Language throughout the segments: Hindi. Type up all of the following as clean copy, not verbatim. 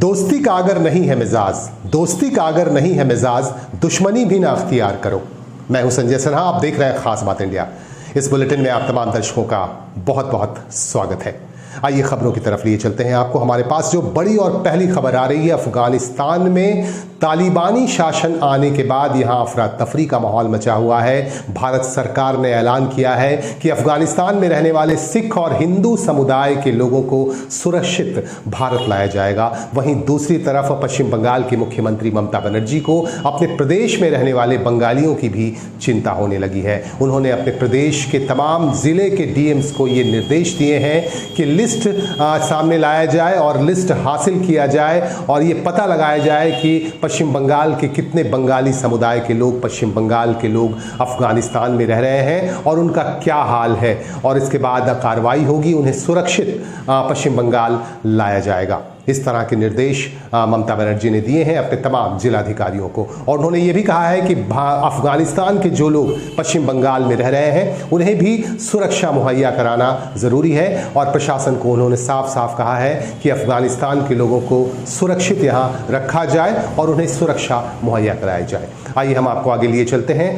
दोस्ती का अगर नहीं है मिजाज, दोस्ती का अगर नहीं है मिजाज, दुश्मनी भी ना अख्तियार करो। मैं हूं संजय सिन्हा, आप देख रहे हैं खास बात इंडिया। इस बुलेटिन में आप तमाम दर्शकों का बहुत बहुत स्वागत है। आइए खबरों की तरफ लिए चलते हैं। आपको हमारे पास जो बड़ी और पहली खबर आ रही है, अफगानिस्तान में तालिबानी शासन आने के बाद यहां अफरा तफरी का माहौल मचा हुआ है। भारत सरकार ने ऐलान किया है कि अफगानिस्तान में रहने वाले सिख और हिंदू समुदाय के लोगों को सुरक्षित भारत लाया जाएगा। वहीं दूसरी तरफ पश्चिम बंगाल की मुख्यमंत्री ममता बनर्जी को अपने प्रदेश में रहने वाले बंगालियों की भी चिंता होने लगी है। उन्होंने अपने प्रदेश के तमाम जिले के डीएम्स को ये निर्देश दिए हैं कि लिस्ट सामने लाया जाए और लिस्ट हासिल किया जाए और ये पता लगाया जाए कि पश्चिम बंगाल के कितने बंगाली समुदाय के लोग, पश्चिम बंगाल के लोग अफगानिस्तान में रह रहे हैं और उनका क्या हाल है, और इसके बाद कार्रवाई होगी, उन्हें सुरक्षित पश्चिम बंगाल लाया जाएगा। इस तरह के निर्देश ममता बनर्जी ने दिए हैं अपने तमाम जिलाधिकारियों को। और उन्होंने ये भी कहा है कि अफगानिस्तान के जो लोग पश्चिम बंगाल में रह रहे हैं उन्हें भी सुरक्षा मुहैया कराना ज़रूरी है। और प्रशासन को उन्होंने साफ साफ कहा है कि अफगानिस्तान के लोगों को सुरक्षित यहाँ रखा जाए और उन्हें सुरक्षा मुहैया कराई जाए। आइए हम आपको आगे लिए चलते हैं।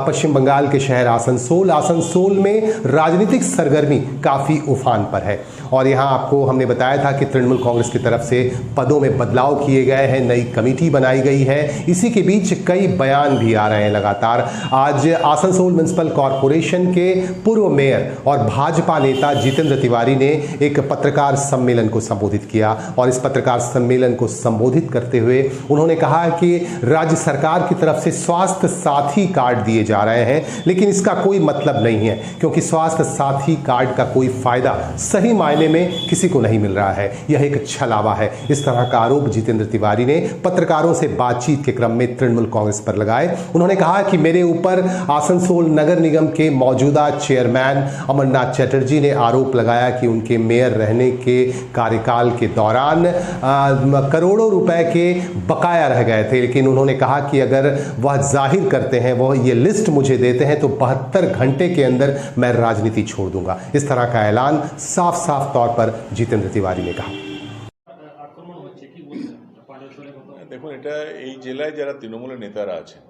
पश्चिम बंगाल के शहर आसनसोल में राजनीतिक सरगर्मी काफ़ी उफान पर है। और यहाँ आपको हमने बताया था कि तृणमूल कांग्रेस की तरफ से पदों में बदलाव किए गए हैं, नई कमेटी बनाई गई है। इसी के बीच कई बयान भी आ रहे हैं लगातार। आज आसनसोल म्युनिसिपल कॉरपोरेशन के पूर्व मेयर और भाजपा नेता जितेंद्र तिवारी ने एक पत्रकार सम्मेलन को संबोधित किया और इस पत्रकार सम्मेलन को संबोधित करते हुए उन्होंने कहा कि राज्य सरकार की तरफ से स्वास्थ्य साथी कार्ड दिए जा रहे हैं, लेकिन इसका कोई मतलब नहीं है क्योंकि स्वास्थ्य साथी कार्ड का कोई फायदा सही मायने में किसी को नहीं मिल रहा है। यह एक छलावा है। इस तरह का आरोप जितेंद्र तिवारी ने पत्रकारों से बातचीत के क्रम में तृणमूल कांग्रेस पर लगाए। उन्होंने कहा कि मेरे ऊपर आसनसोल नगर निगम के मौजूदा चेयरमैन अमरनाथ चटर्जी ने आरोप लगाया कि उनके मेयर रहने के कार्यकाल के दौरान करोड़ों रुपए के बकाया रह गए थे, लेकिन उन्होंने कहा कि अगर वह जाहिर करते हैं, वह ये लिस्ट मुझे देते हैं तो 72 घंटे के अंदर मैं राजनीति छोड़ दूंगा। इस तरह का ऐलान साफ साफ तौर पर जितेंद्र तिवारी ने कहा। দেখুন, এটা এই জেলায় যারা তৃণমূলের নেতারা আছেন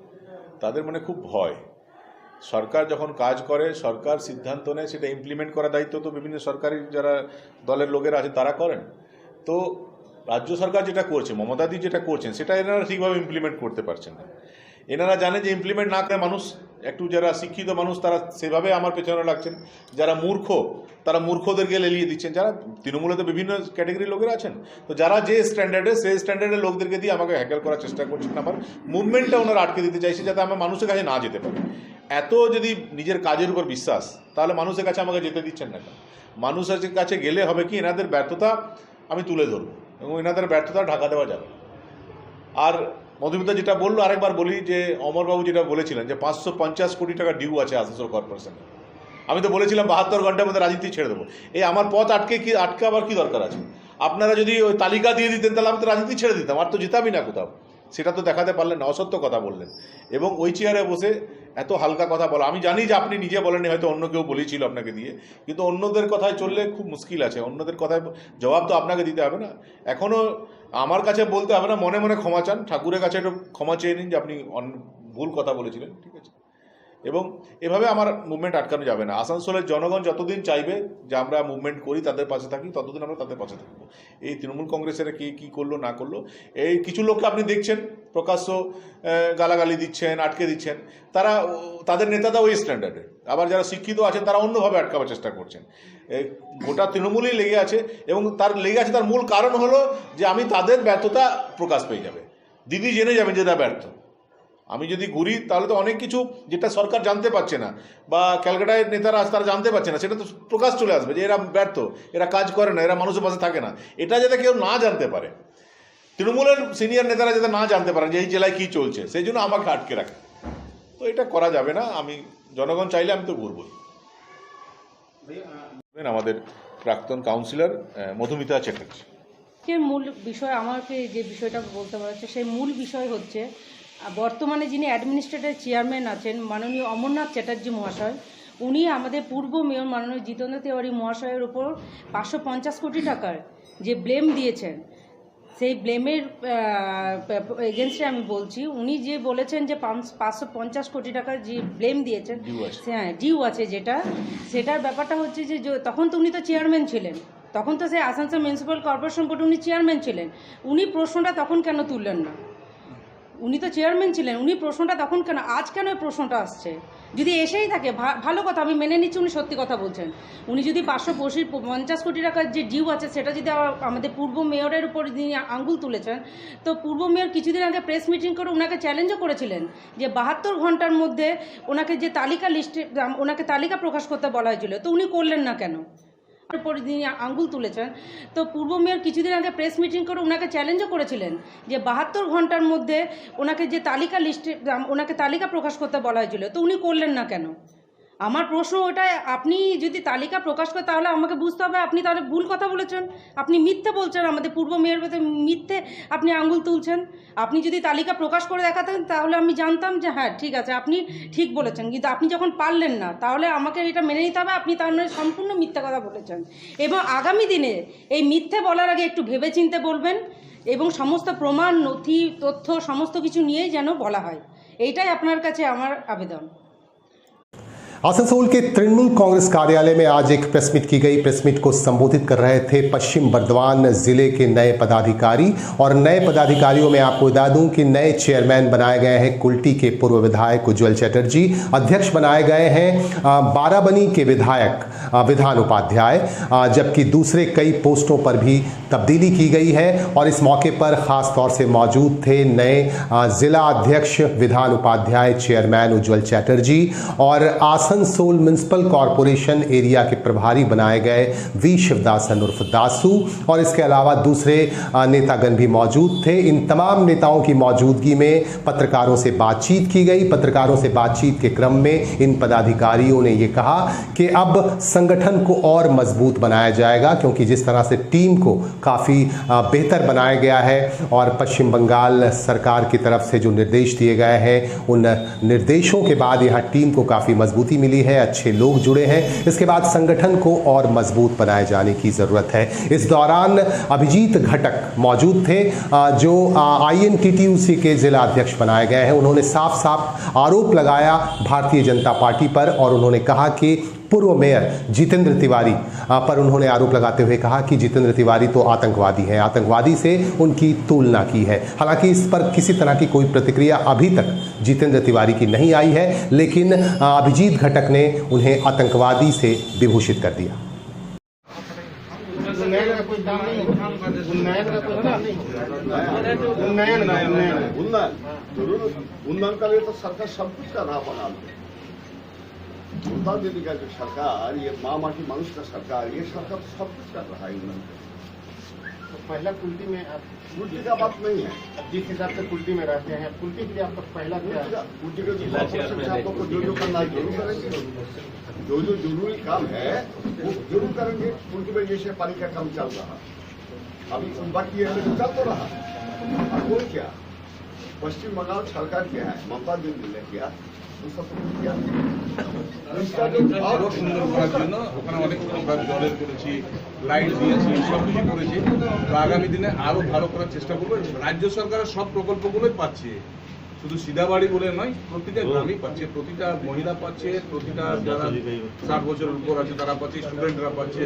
তাদের মনে খুব ভয়। সরকার যখন কাজ করে, সরকার সিদ্ধান্ত নেয়, সেটা ইমপ্লিমেন্ট করার দায়িত্ব তো বিভিন্ন সরকারি যারা দলের লোকেরা আছে তারা করেন। তো রাজ্য সরকার যেটা করছে, মমতাদি যেটা করছেন, সেটা এনারা ঠিকভাবে ইমপ্লিমেন্ট করতে পারছেন না। এনারা জানে যে ইমপ্লিমেন্ট না করে মানুষ, একটু যারা শিক্ষিত মানুষ তারা সেভাবে আমার পেছনে লাগছেন, যারা মূর্খ তারা মূর্খদেরকে লেলিয়ে দিচ্ছেন। যারা তৃণমূলে তো বিভিন্ন ক্যাটাগরির লোকেরা আছেন, তো যারা যে স্ট্যান্ডার্ডে সেই স্ট্যান্ডার্ডের লোকদেরকে দিয়ে আমাকে হ্যাকেল করার চেষ্টা করছেন। আমার মুভমেন্টটা ওনারা আটকে দিতে চাইছে যাতে আমার মানুষের কাছে না যেতে পারে। এত যদি নিজের কাজের উপর বিশ্বাস, তাহলে মানুষের কাছে আমাকে যেতে দিচ্ছেন না। মানুষের কাছে গেলে হবে কি, এনাদের ব্যর্থতা আমি তুলে ধরবো এবং এনাদের ব্যর্থতা ঢাকা দেওয়া যাবে। আর মধুমিতা যেটা বললো, আরেকবার বলি যে অমরবাবু যেটা বলেছিলেন যে 550 কোটি টাকা ডিউ আছে আসানসোল কর্পোরেশনে। আমি তো বলেছিলাম 72 ঘন্টার মধ্যে রাজনীতি ছেড়ে দেবো। এই আমার পথ আটকে আবার কি দরকার আছে? আপনারা যদি ওই তালিকা দিয়ে দিতেন তাহলে আমি তো রাজনীতি ছেড়ে দিতাম, আর তো যেতামই না কোথাও। সেটা তো দেখাতে পারলেন না, অসত্য কথা বললেন এবং ওই চেয়ারে বসে এত হালকা কথা বলা। আমি জানি যে আপনি নিজে বলেননি, হয়তো অন্য কেউ বলেছিল আপনাকে দিয়ে, কিন্তু অন্যদের কথায় চললে খুব মুশকিল আছে। অন্যদের কথায় জবাব তো আপনাকে দিতে হবে না। এখনও আমার কাছে বলতে হবে না, মনে মনে ক্ষমা চান, ঠাকুরের কাছে একটু ক্ষমা চেয়ে নিন যে আপনি ভুল কথা বলেছিলেন, ঠিক আছে? এবং এভাবে আমার মুভমেন্ট আটকানো যাবে না। আসানসোলের জনগণ যতদিন চাইবে যে আমরা মুভমেন্ট করি, তাদের পাশে থাকি, ততদিন আমরা তাদের পাশে থাকবো। এই তৃণমূল কংগ্রেসের কে কী করলো না করলো, এই কিছু লোককে আপনি দেখছেন প্রকাশ্য গালাগালি দিচ্ছেন, আটকে দিচ্ছেন, তারা তাদের নেতারা ওই স্ট্যান্ডার্ডে। আবার যারা শিক্ষিত আছেন তারা অন্যভাবে আটকাবার চেষ্টা করছেন। গোটা তৃণমূলই লেগে আছে এবং তার লেগে আছে তার মূল কারণ হলো যে আমি তাদের ব্যর্থতা প্রকাশ পেয়ে যাবে, দিদি জেনে যাবেন যে তারা ব্যর্থ। আমি যদি ঘুরি তাহলে তো অনেক কিছু যেটা সরকার জানতে পারছে না বা ক্যালকাটায় নেতারা আছে তারা জানতে পারছে না, সেটা তো প্রকাশ চলে আসবে যে এরা ব্যর্থ, এরা কাজ করে না, এরা মানুষের পাশে থাকে না। এটা যাতে কেউ না জানতে পারে, তৃণমূলের সিনিয়র নেতারা যাতে না জানতে পারেন যে এই জেলায় কী চলছে, সেই জন্য আমাকে আটকে রাখে। তো এটা করা যাবে না। আমি জনগণ চাইলে আমি তো ঘুরবই। আমাদের প্রাক্তন কাউন্সিলর মধুমিতা চ্যাটার্জি এর মূল বিষয়, আমাকে যে বিষয়টা বলতে পারছে সেই মূল বিষয় হচ্ছে বর্তমানে যিনি অ্যাডমিনিস্ট্রেটর চেয়ারম্যান আছেন মাননীয় অমরনাথ চ্যাটার্জি মহাশয়, উনি আমাদের পূর্ব মেয়র মাননীয় জিতেন্দ্র তিওয়ারি মহাশয়ের উপর 550 কোটি টাকার যে ব্লেম দিয়েছেন, সেই ব্লেমের এগেনস্টে আমি বলছি, উনি যে বলেছেন যে 550 কোটি টাকার যে ব্লেম দিয়েছেন, হ্যাঁ ডিউ আছে যেটা, সেটার ব্যাপারটা হচ্ছে যে তখন তো উনি তো চেয়ারম্যান ছিলেন, তখন তো সেই আসানসোল মিউনিসিপ্যাল কর্পোরেশন বোর্ডে উনি চেয়ারম্যান ছিলেন, উনি প্রশ্নটা তখন কেন তুললেন না? উনি তো চেয়ারম্যান ছিলেন, উনি প্রশ্নটা তখন কেন, আজ কেন এই প্রশ্নটা আসছে? যদি এসেই থাকে ভালো কথা, আমি মেনে নিচ্ছি উনি সত্যি কথা বলছেন। উনি যদি 550 কোটি টাকার যে ডিউ আছে সেটা যদি আমাদের পূর্ব মেয়রের উপর তিনি আঙ্গুল তুলেছেন, তো পূর্ব মেয়র কিছুদিন আগে প্রেস মিটিং করে ওনাকে চ্যালেঞ্জও করেছিলেন যে 72 ঘন্টার মধ্যে ওনাকে যে তালিকা লিস্টে ওনাকে তালিকা প্রকাশ করতে বলা হয়েছিল, তো উনি করলেন না কেন? উপর তিনি আঙ্গুল তুলেছেন, তো পূর্ব মেয়র কিছুদিন আগে প্রেস মিটিং করে ওনাকে চ্যালেঞ্জও করেছিলেন যে 72 ঘন্টার মধ্যে ওনাকে যে তালিকা লিস্টে ওনাকে তালিকা প্রকাশ করতে বলা হয়েছিল, তো উনি করলেন না কেন? আমার প্রশ্ন ওটা, আপনি যদি তালিকা প্রকাশ করেন তাহলে আমাকে বুঝতে হবে আপনি তাহলে ভুল কথা বলেছেন, আপনি মিথ্যে বলছেন, আমাদের পূর্ব মেয়র মিথ্যে আপনি আঙ্গুল তুলছেন। আপনি যদি তালিকা প্রকাশ করে দেখাতেন তাহলে আমি জানতাম যে হ্যাঁ ঠিক আছে আপনি ঠিক বলেছেন, কিন্তু আপনি যখন পারলেন না তাহলে আমাকে এটা মেনে নিতে হবে আপনি তার মানে সম্পূর্ণ মিথ্যা কথা বলেছেন। এবং আগামী দিনে এই মিথ্যে বলার আগে একটু ভেবেচিন্তে বলবেন এবং সমস্ত প্রমাণ নথি তথ্য সমস্ত কিছু নিয়েই যেন বলা হয়, এইটাই আপনার কাছে আমার আবেদন। आसनसोल के तृणमूल कांग्रेस कार्यालय में आज एक प्रेस मीट की गई। प्रेस मीट को संबोधित कर रहे थे पश्चिम बर्धमान जिले के नए पदाधिकारी, और नए पदाधिकारियों में आपको बता दूं कि नए चेयरमैन बनाए गए हैं कुल्टी के पूर्व विधायक उज्ज्वल चटर्जी, अध्यक्ष बनाए गए हैं बाराबनी के विधायक विधान उपाध्याय, जबकि दूसरे कई पोस्टों पर भी तब्दीली की गई है। और इस मौके पर खास तौर से मौजूद थे नए जिला अध्यक्ष विधान उपाध्याय चेयरमैन उज्ज्वल चटर्जी, और आसनसोल म्युनिसिपल कॉरपोरेशन एरिया के प्रभारी बनाए गए वी शिवदासन उर्फ दासू, और इसके अलावा दूसरे नेतागण भी मौजूद थे। इन तमाम नेताओं की मौजूदगी में पत्रकारों से बातचीत की गई। पत्रकारों से बातचीत के क्रम में इन पदाधिकारियों ने ये कहा कि अब संगठन को और मजबूत बनाया जाएगा, क्योंकि जिस तरह से टीम को काफ़ी बेहतर बनाया गया है और पश्चिम बंगाल सरकार की तरफ से जो निर्देश दिए गए हैं उन निर्देशों के बाद यहाँ टीम को काफ़ी मजबूती मिली है, अच्छे लोग जुड़े हैं। इसके बाद संगठन को और मजबूत बनाए जाने की ज़रूरत है। इस दौरान अभिजीत घटक मौजूद थे जो INTTUC के जिला अध्यक्ष बनाए गए हैं। उन्होंने साफ साफ आरोप लगाया भारतीय जनता पार्टी पर, और उन्होंने कहा कि पूर्व मेयर जितेंद्र तिवारी पर उन्होंने आरोप लगाते हुए कहा कि जितेंद्र तिवारी तो आतंकवादी हैं, आतंकवादी से उनकी तुलना की है। हालांकि इस पर किसी तरह की कोई प्रतिक्रिया अभी तक जितेंद्र तिवारी की नहीं आई है, लेकिन अभिजीत घटक ने उन्हें आतंकवादी से विभूषित कर दिया। उन्नयन का लिए तो सरकार सब कुछ कर रहा बना ममता दीदी का जो सरकार, ये माँ माटी मनुष्य का सरकार, ये सरकार सब कुछ कर रहा है उन्नयन। तो पहला कुल्टी में आप कुल्टी का बात नहीं है, जिस हिसाब से कुल्टी में रहते हैं, कुल्टी के लिए आपका पहला क्या है? कुल्टी के आपको जो करना है जरूर करेंगे, जो जरूरी काम है वो जरूर करेंगे। कुल्टी में जैसे पानी का काम चल रहा, अभी बाकी है चल तो रहा, और क्या पश्चिम बंगाल सरकार क्या है, ममता दीदी ने किया আরো সুন্দর করার জন্য ওখানে অনেক আমরা জলের করেছি, লাইট দিয়েছি, সব কিছু করেছি। তো আগামী দিনে আরো ভালো করার চেষ্টা করবো। রাজ্য সরকারের সব প্রকল্পগুলোই পাচ্ছে, শুধু সিধাবাড়ি বলে নয়, প্রতিটা গ্রামই পাচ্ছে, প্রতিটা মহিলা পাচ্ছে, প্রতিটা যারা 60 বছরের উপর আছে তারা পাচ্ছে, স্টুডেন্টরা পাচ্ছে,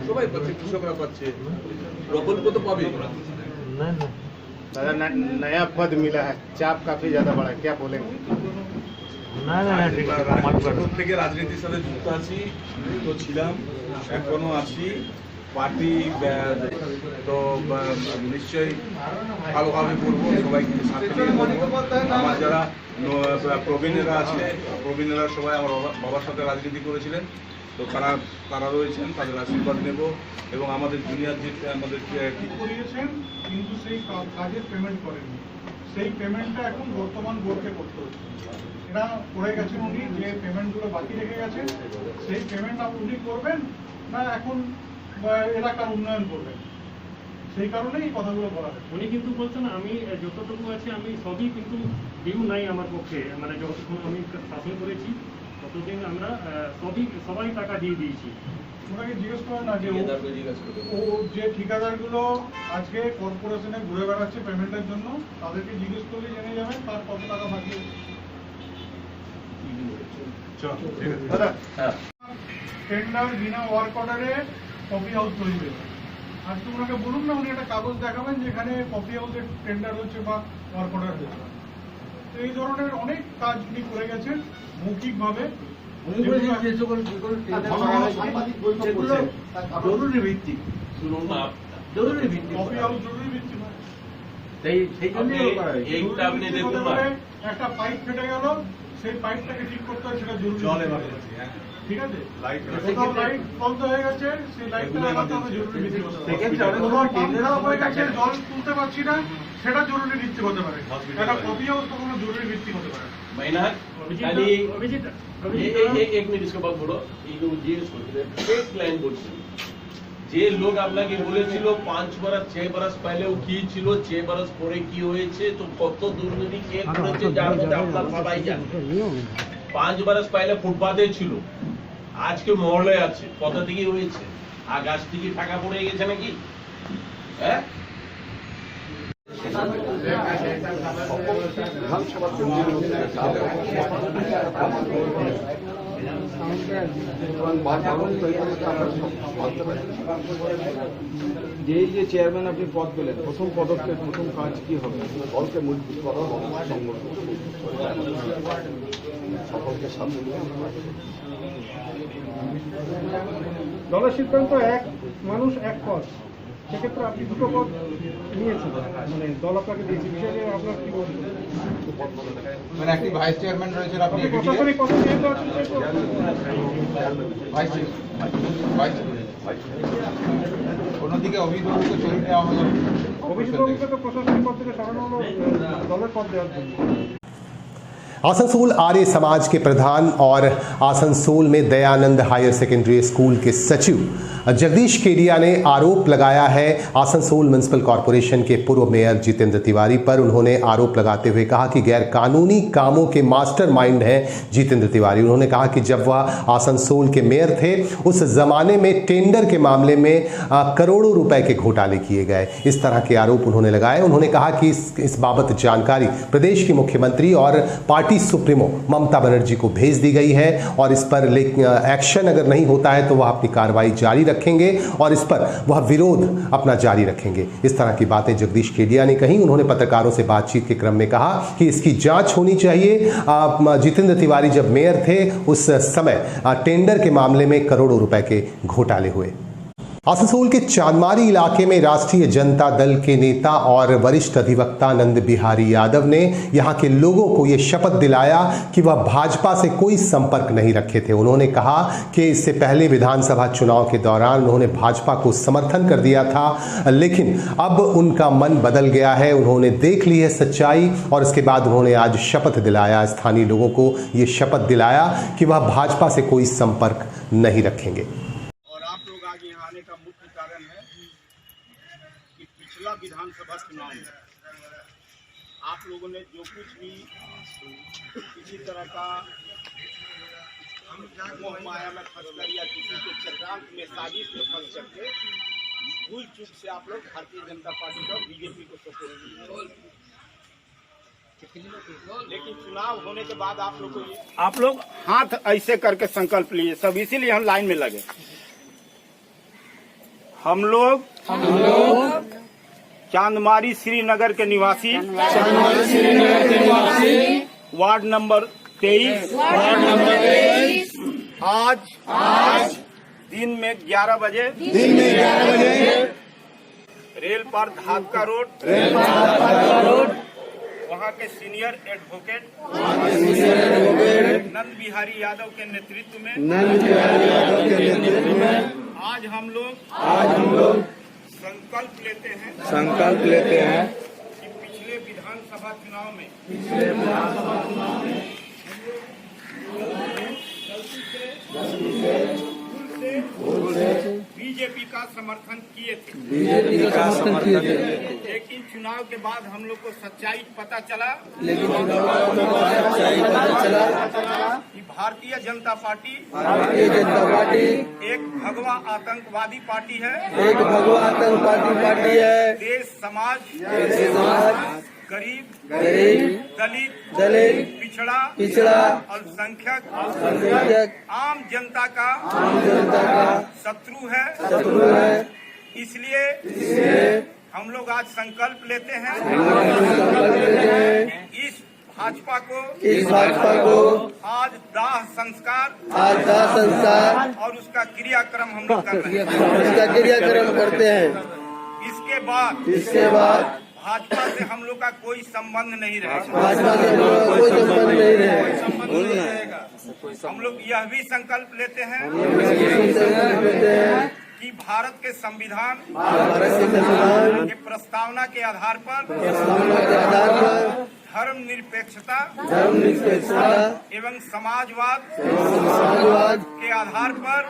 সবাই পাচ্ছে, কৃষকরা পাচ্ছে, প্রকল্প তো পাবেই। दादा नया पद मिला है, चाप काफी ज्यादा बड़ा है, क्या बोलेंगे? থেকে রাজনীতির সাথে যুক্ত আছি, যুক্ত ছিলাম, এখনো আছি। পার্টি তো নিশ্চয়ই ভালোভাবে করবো, সবাইকে সাথে নিয়ে করবো। আমার যারা প্রবীণেরা আছে, প্রবীণেরা সবাই আমার বাবার সাথে রাজনীতি করেছিলেন, তো তারা রয়েছেন, তাদের আশীর্বাদ নেব। এবং আমাদের জুনিয়র যে আমাদের ঠিক করিয়েছেন কিন্তু সেই কাজের পেমেন্ট করেননি, সেই পেমেন্টটা এখন বর্তমান বোর্ডকে করতে হচ্ছে। এরা করে গেছেন, উনি যে পেমেন্টগুলো বাকি রেখে গেছেন সেই পেমেন্ট উনি করবেন না এখন এলাকার উন্নয়ন করবেন, সেই কারণেই এই কথাগুলো বলা হয়। উনি কিন্তু বলছেন আমি যতটুকু আছে আমি সবই, কিন্তু ডিউ নাই আমার পক্ষে, মানে যতক্ষণ আমি শাসন করেছি ততদিন আমরা সবাই টাকা দিয়ে দিয়েছি। ওনাকে জিজ্ঞেস করেন না যে ও যে ঠিকাদারগুলো আজকে কর্পোরেশনে ঘুরে বেড়াচ্ছে পেমেন্টের জন্য, তাদেরকে জিজ্ঞেস করলে জেনে যাবেন তার কত টাকা বাকি আছে। টেন্ডার বিনা ওয়ার্ক অর্ডারে কফি হাউস তৈরি হয়েছে। আজকে ওনাকে বলুন না, উনি একটা কাগজ দেখাবেন যেখানে কফি হাউসের টেন্ডার হচ্ছে বা ওয়ার্ক অর্ডার হয়েছে। তো এই ধরনের অনেক কাজ উনি করে গেছেন মৌখিকভাবে। জরুরি ভিত্তিক কফি হাউস জরুরি ভিত্তি নয়। একটা পাইপ ফেটে গেল, সেই পাইপটাকে ঠিক করতে হয়, সেটা জরুরি। ঠিক আছে, কোথাও লাইট বন্ধ হয়ে গেছে, সেই লাইটটা লাগাতে হবে জরুরি ভিত্তি। কোথাও পাম্প খারাপ হয়ে গেছে, জল তুলতে পারছি না, সেটা জরুরি ভিত্তি হতে পারে। একটা কফি হাউস তো কোনো জরুরি ভিত্তি হতে পারে। एक मिनट इसके बाद बोलो एक लाइन बोलছি যে লোক আপনাকে বলেছিল 5 বরস 6 বরস পহলে ও কি ছিল, 6 বরস পরে কি হয়েছে, তো কত দুর্নীতি কে করেছে যার মধ্যে আপনার সবাই জানে। 5 বরস পহলে ফুটপাতে ছিল, আজকে মহলে আছে, কত থেকে হয়েছে? আকাশ থেকে টাকা পড়ে গেছে নাকি? হ্যাঁ, যে চেয়ারম্যান আপনি পদ পেলেন, প্রথম পদক্ষেপ প্রথম কাজ কি হবে? দলকে মজবুত করা, সংগঠনকে মজবুত করা, সকলকে সামনে নিয়ে দলের সিদ্ধান্ত এক মানুষ এক পদ, সেক্ষেত্রে আপনি দুটো পদ নিয়েছেন, মানে দল আপনাকে দিয়েছে, বিষয়ে আপনার কি বলবেন? মানে একটি ভাইস চেয়ারম্যান রয়েছে, আপনি প্রশাসনিক কথা যেহেতু আছেন অন্যদিকে অভিভাবককে শরীর নেওয়া হলো, অভিভাবককে তো প্রশাসনিক পদ থেকে সরানো হলো দলের পদ দেওয়ার জন্য। आसनसोल आर्य समाज के प्रधान और आसनसोल में दयानंद हायर सेकेंडरी स्कूल के सचिव जगदीश केडिया ने आरोप लगाया है आसनसोल म्युनिसिपल कॉरपोरेशन के पूर्व मेयर जितेंद्र तिवारी पर। उन्होंने आरोप लगाते हुए कहा कि गैर कानूनी कामों के मास्टरमाइंड हैं जितेंद्र तिवारी। उन्होंने कहा कि जब वह आसनसोल के मेयर थे उस जमाने में टेंडर के मामले में करोड़ों रुपए के घोटाले किए गए, इस तरह के आरोप उन्होंने लगाए। उन्होंने कहा कि इस बाबत जानकारी प्रदेश की मुख्यमंत्री और पार्टी सुप्रीमो ममता बनर्जी को भेज दी गई है और इस पर एक्शन अगर नहीं होता है तो वह अपनी कार्रवाई जारी रखेंगे और इस पर वह विरोध अपना जारी रखेंगे। इस तरह की बातें जगदीश केडिया ने कही। उन्होंने पत्रकारों से बातचीत के क्रम में कहा कि इसकी जांच होनी चाहिए। जितेंद्र तिवारी जब मेयर थे उस समय टेंडर के मामले में करोड़ों रुपए के घोटाले हुए। आसनसोल के चांदमारी इलाके में राष्ट्रीय जनता दल के नेता और वरिष्ठ अधिवक्ता नंद बिहारी यादव ने यहां के लोगों को यह शपथ दिलाया कि वह भाजपा से कोई संपर्क नहीं रखे थे। उन्होंने कहा कि इससे पहले विधानसभा चुनाव के दौरान उन्होंने भाजपा को समर्थन कर दिया था, लेकिन अब उनका मन बदल गया है। उन्होंने देख ली है सच्चाई और इसके बाद उन्होंने आज शपथ दिलाया, स्थानीय लोगों को यह शपथ दिलाया कि वह भाजपा से कोई संपर्क नहीं रखेंगे। आने का मुख्य कारण है कि पिछला विधानसभा चुनाव में आप लोगों ने जो कुछ भी किसी तरह का मोह माया में फंस कर या किसी के चक्रांत में साजिश में फंस करके भूल चूक से आप लोग भारतीय जनता पार्टी और बीजेपी को सपोर्ट किए, लेकिन चुनाव होने के बाद आप लोग हाथ ऐसे करके संकल्प लिए सब, इसीलिए हम लाइन में लगे। हम लोग चांदमारी श्रीनगर के निवासी वार्ड नंबर 23 आज दिन में 11 बजे रेल पर धादका रोड वहाँ के सीनियर एडवोकेट नंद बिहारी यादव के नेतृत्व में आज हम लोग संकल्प लेते हैं कि पिछले विधानसभा चुनाव में बीजेपी बीजेपी का समर्थन किए थे, लेकिन चुनाव के बाद हम लोग को सच्चाई पता चला कि भारतीय जनता पार्टी एक भगवा आतंकवादी पार्टी है। देश समाज गरीब, दलित, पिछड़ा, अल्पसंख्यक, आम जनता का शत्रु है। इसलिए हम लोग आज संकल्प लेते हैं इस भाजपा को आज दाह संस्कार और उसका क्रियाक्रम हम लोग करते हैं। इसके बाद भाजपा से हम लोग का कोई संबंध नहीं रहेगा। हम लोग यह भी संकल्प लेते हैं कि भारत के संविधान के प्रस्तावना के आधार पर धर्मनिरपेक्षता एवं समाजवाद के आधार पर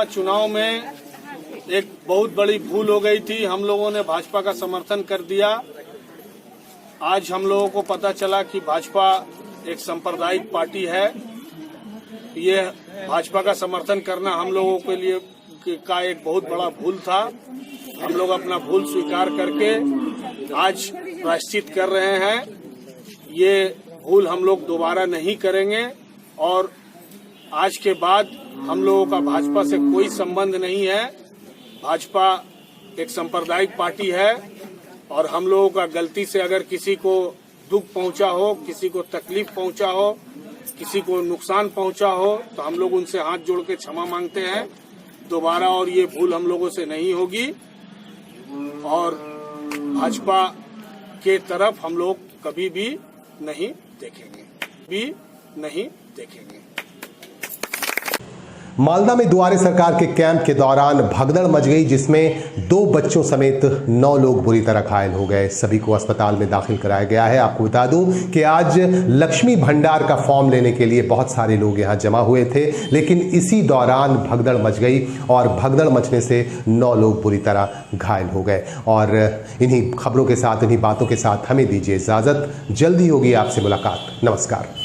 चुनाव में एक बहुत बड़ी भूल हो गई थी। हम लोगों ने भाजपा का समर्थन कर दिया। आज हम लोगों को पता चला कि भाजपा एक सांप्रदायिक पार्टी है। ये भाजपा का समर्थन करना हम लोगों के लिए का एक बहुत बड़ा भूल था। हम लोग अपना भूल स्वीकार करके आज प्रायश्चित कर रहे हैं। ये भूल हम लोग दोबारा नहीं करेंगे और आज के बाद हम लोगों का भाजपा से कोई संबंध नहीं है। भाजपा एक सांप्रदायिक पार्टी है और हम लोगों का गलती से अगर किसी को दुख पहुंचा हो, किसी को तकलीफ पहुंचा हो, किसी को नुकसान पहुंचा हो तो हम लोग उनसे हाथ जोड़ के क्षमा मांगते हैं दोबारा, और ये भूल हम लोगों से नहीं होगी। और भाजपा के तरफ हम लोग कभी भी नहीं देखेंगे। मालदा में दुआरे सरकार के कैंप के दौरान भगदड़ मच गई, जिसमें 2 बच्चों समेत 9 लोग बुरी तरह घायल हो गए। सभी को अस्पताल में दाखिल कराया गया है। आपको बता दूं कि आज लक्ष्मी भंडार का फॉर्म लेने के लिए बहुत सारे लोग यहां जमा हुए थे, लेकिन इसी दौरान भगदड़ मच गई और भगदड़ मचने से 9 लोग बुरी तरह घायल हो गए। और इन्हीं खबरों के साथ, इन्हीं बातों के साथ हमें दीजिए इजाजत। जल्दी होगी आपसे मुलाकात। नमस्कार।